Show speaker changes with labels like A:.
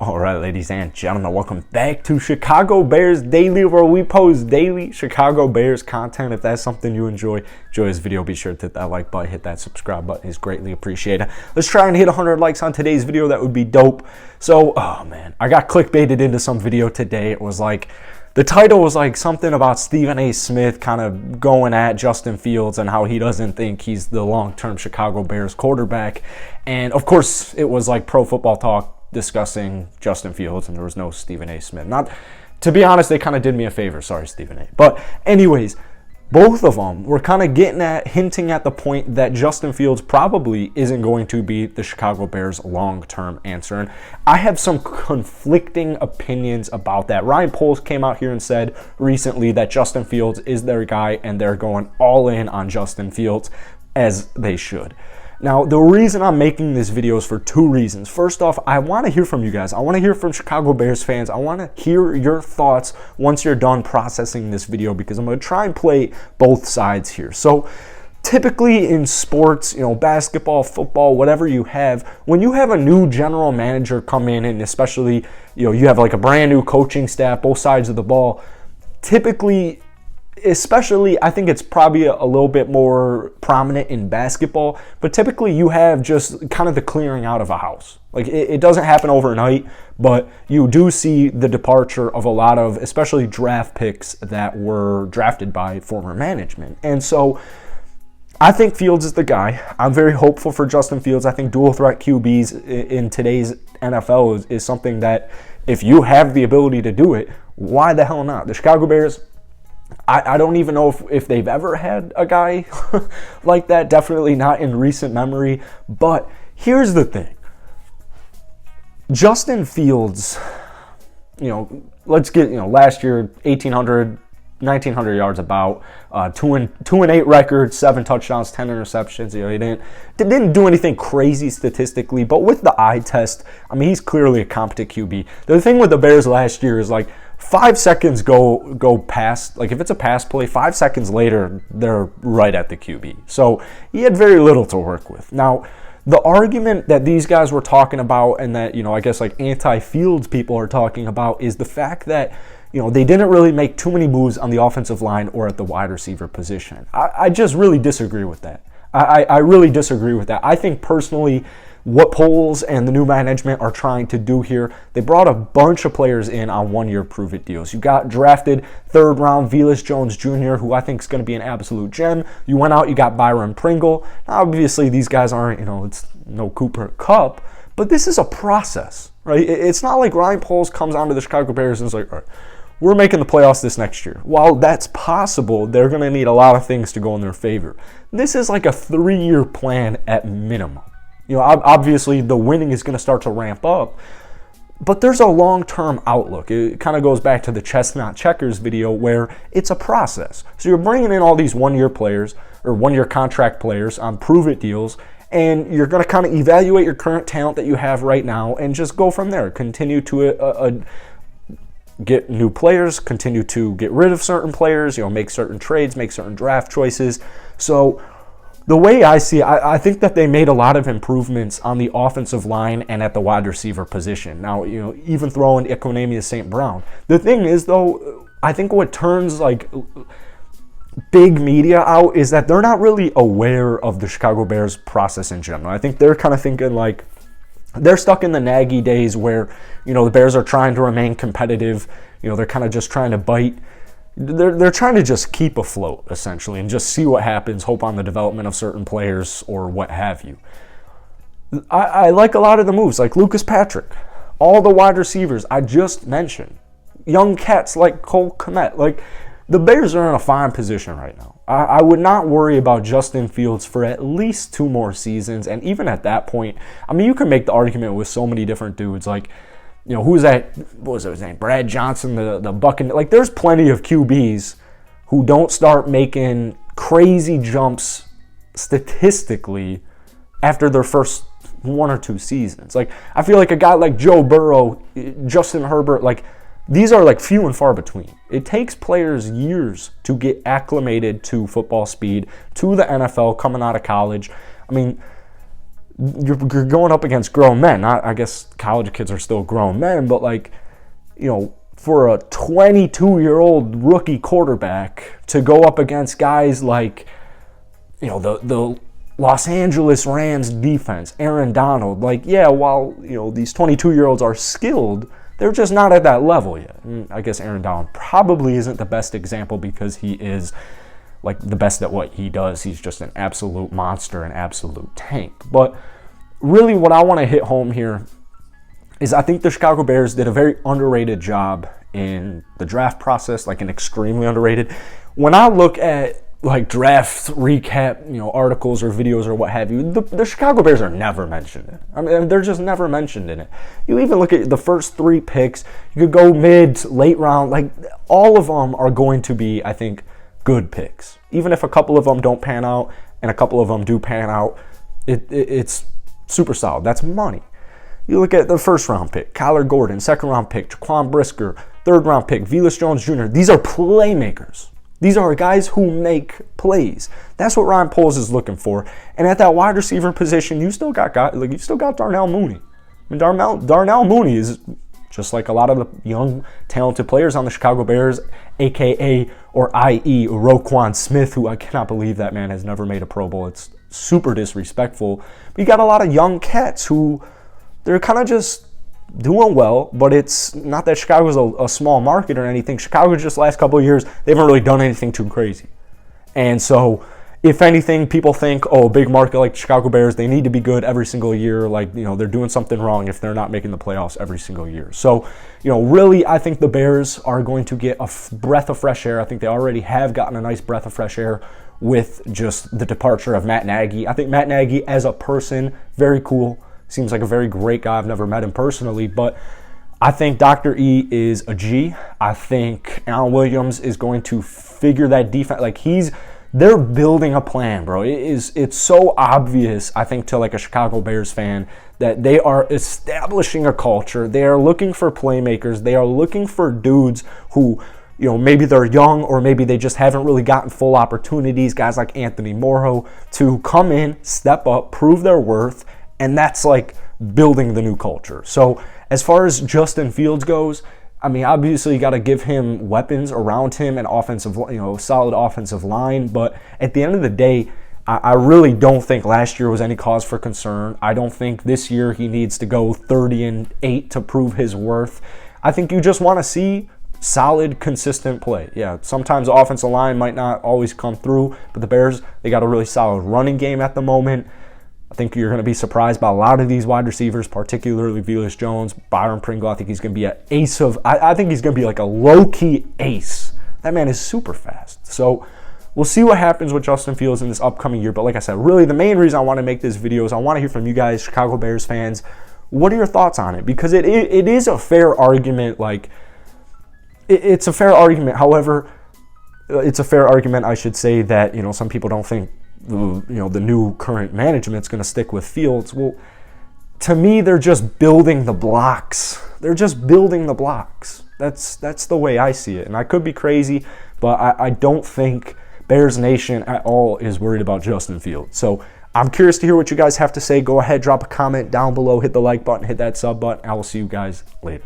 A: All right, ladies and gentlemen, welcome back to Chicago Bears Daily, where we post daily Chicago Bears content. If that's something you enjoy this video, be sure to hit that like button, hit that subscribe button. It's greatly appreciated. Let's try and hit 100 likes on today's video. That would be dope. So, oh man, I got clickbaited into some video today. It was like, the title was like something about Stephen A. Smith kind of going at Justin Fields and how he doesn't think he's the long-term Chicago Bears quarterback. And of course, it was like Pro Football Talk discussing Justin Fields, and there was no Stephen A. Smith. Not, to be honest, they kind of did me a favor. Sorry, Stephen A. But anyways, both of them were kind of hinting at the point that Justin Fields probably isn't going to be the Chicago Bears' long-term answer. And I have some conflicting opinions about that. Ryan Poles came out here and said recently that Justin Fields is their guy, and they're going all in on Justin Fields, as they should. Now, the reason I'm making this video is for two reasons. First off, I want to hear from you guys. I want to hear from Chicago Bears fans. I want to hear your thoughts once you're done processing this video, because I'm going to try and play both sides here. So, typically in sports, basketball, football, whatever you have, when you have a new general manager come in, and especially, you have like a brand new coaching staff, both sides of the ball, typically, especially, I think it's probably a little bit more prominent in basketball, but typically you have just kind of the clearing out of a house. Like, it doesn't happen overnight, but you do see the departure of a lot of, especially draft picks that were drafted by former management. And so I think Fields is the guy. I'm very hopeful for Justin Fields. I think dual threat QBs in today's NFL is something that, if you have the ability to do it, why the hell not? The Chicago Bears, I don't even know if they've ever had a guy like that. Definitely not in recent memory. But here's the thing. Justin Fields, let's get, last year, 1,900 yards about, 2-8 record, 7 touchdowns, 10 interceptions. He didn't do anything crazy statistically, but with the eye test, he's clearly a competent QB. The thing with the Bears last year is, like, 5 seconds go past, like if it's a pass play, 5 seconds later, they're right at the QB. So he had very little to work with. Now, the argument that these guys were talking about, and that, I guess like anti-Fields people are talking about, is the fact that, they didn't really make too many moves on the offensive line or at the wide receiver position. I just really disagree with that. I really disagree with that. I think personally, what Poles and the new management are trying to do here, they brought a bunch of players in on one-year prove-it deals. You got drafted third-round Velus Jones Jr., who I think is going to be an absolute gem. You went out, you got Byron Pringle. Now, obviously, these guys aren't, it's no Cooper Kupp, but this is a process, right? It's not like Ryan Poles comes onto the Chicago Bears and is like, all right, we're making the playoffs this next year. While that's possible, they're going to need a lot of things to go in their favor. This is like a 3-year plan at minimum. Obviously, the winning is going to start to ramp up, but there's a long-term outlook. It kind of goes back to the Chestnut Checkers video, where it's a process. So you're bringing in all these one-year players or one-year contract players on prove-it deals, and you're going to kind of evaluate your current talent that you have right now and just go from there. Continue to get new players, continue to get rid of certain players, make certain trades, make certain draft choices. So the way I see it, I think that they made a lot of improvements on the offensive line and at the wide receiver position. Now, even throwing Equanimeous St. Brown. The thing is, though, I think what turns like big media out is that they're not really aware of the Chicago Bears process in general. I think they're kind of thinking like they're stuck in the Nagy days where, the Bears are trying to remain competitive. They're kind of just trying to bite. They're trying to just keep afloat, essentially, and just see what happens, hope on the development of certain players or what have you. I like a lot of the moves, like Lucas Patrick, all the wide receivers I just mentioned, young cats like Cole Kmet. Like, the Bears are in a fine position right now. I would not worry about Justin Fields for at least 2 more seasons, and even at that point, you can make the argument with so many different dudes, like, who's that? What was his name? Brad Johnson, the Buccaneers. Like, there's plenty of QBs who don't start making crazy jumps statistically after their first 1 or 2 seasons. Like, I feel like a guy like Joe Burrow, Justin Herbert, like, these are like few and far between. It takes players years to get acclimated to football speed, to the NFL coming out of college. you're going up against grown men. I guess college kids are still grown men, but like, you know, for a 22-year-old rookie quarterback to go up against guys like, you know, the Los Angeles Rams defense, Aaron Donald, like, yeah, while, you know, these 22-year-olds are skilled, they're just not at that level yet. And I guess Aaron Donald probably isn't the best example because he is like the best at what he does. He's just an absolute monster, an absolute tank. But really what I want to hit home here is I think the Chicago Bears did a very underrated job in the draft process, like an extremely underrated. When I look at like draft recap, you know, articles or videos or what have you, the Chicago Bears are never mentioned in it. I mean, they're just never mentioned in it. You even look at the first 3 picks, you could go mid, late round, like all of them are going to be, I think, good picks. Even if a couple of them don't pan out and a couple of them do pan out, it's super solid. That's money. You look at the first round pick, Kyler Gordon, second round pick, Jaquan Brisker, third round pick, Velus Jones Jr. These are playmakers. These are guys who make plays. That's what Ryan Poles is looking for. And at that wide receiver position, you still got Darnell Mooney. I mean, Darnell Mooney is just like a lot of the young, talented players on the Chicago Bears, a.k.a. or i.e. Roquan Smith, who I cannot believe that man has never made a Pro Bowl. It's super disrespectful. But you got a lot of young cats who they're kind of just doing well, but it's not that Chicago's a small market or anything. Chicago just last couple of years, they haven't really done anything too crazy. And so, if anything, people think, oh, a big market like the Chicago Bears, they need to be good every single year. Like, you know, they're doing something wrong if they're not making the playoffs every single year. So, you know, really, I think the Bears are going to get a breath of fresh air. I think they already have gotten a nice breath of fresh air with just the departure of Matt Nagy. I think Matt Nagy, as a person, very cool. Seems like a very great guy. I've never met him personally, but I think Dr. E is a G. I think Alan Williams is going to figure that defense. Like they're building a plan, bro. It's so obvious, I think, to like a Chicago Bears fan that they are establishing a culture. They are looking for playmakers. They are looking for dudes who, you know, maybe they're young or maybe they just haven't really gotten full opportunities. Guys like Anthony Morrow to come in, step up, prove their worth. And that's like building the new culture. So as far as Justin Fields goes, I mean, obviously you got to give him weapons around him and offensive, you know, solid offensive line. But at the end of the day, I really don't think last year was any cause for concern. I don't think this year he needs to go 30-8 to prove his worth. I think you just want to see solid, consistent play. Yeah, sometimes the offensive line might not always come through, but the Bears, they got a really solid running game at the moment. I think you're going to be surprised by a lot of these wide receivers, particularly Velus Jones, Byron Pringle. I think he's going to be an ace of – I think he's going to be like a low-key ace. That man is super fast. So we'll see what happens with Justin Fields in this upcoming year. But like I said, really the main reason I want to make this video is I want to hear from you guys, Chicago Bears fans. What are your thoughts on it? Because it is a fair argument. Like, it's a fair argument. However, it's a fair argument, I should say, that, you know, some people don't think – you know, the new current management's going to stick with Fields. Well, to me, they're just building the blocks. They're just building the blocks. That's the way I see it. And I could be crazy, but I don't think Bears Nation at all is worried about Justin Fields. So I'm curious to hear what you guys have to say. Go ahead, drop a comment down below, hit the like button, hit that sub button. I will see you guys later.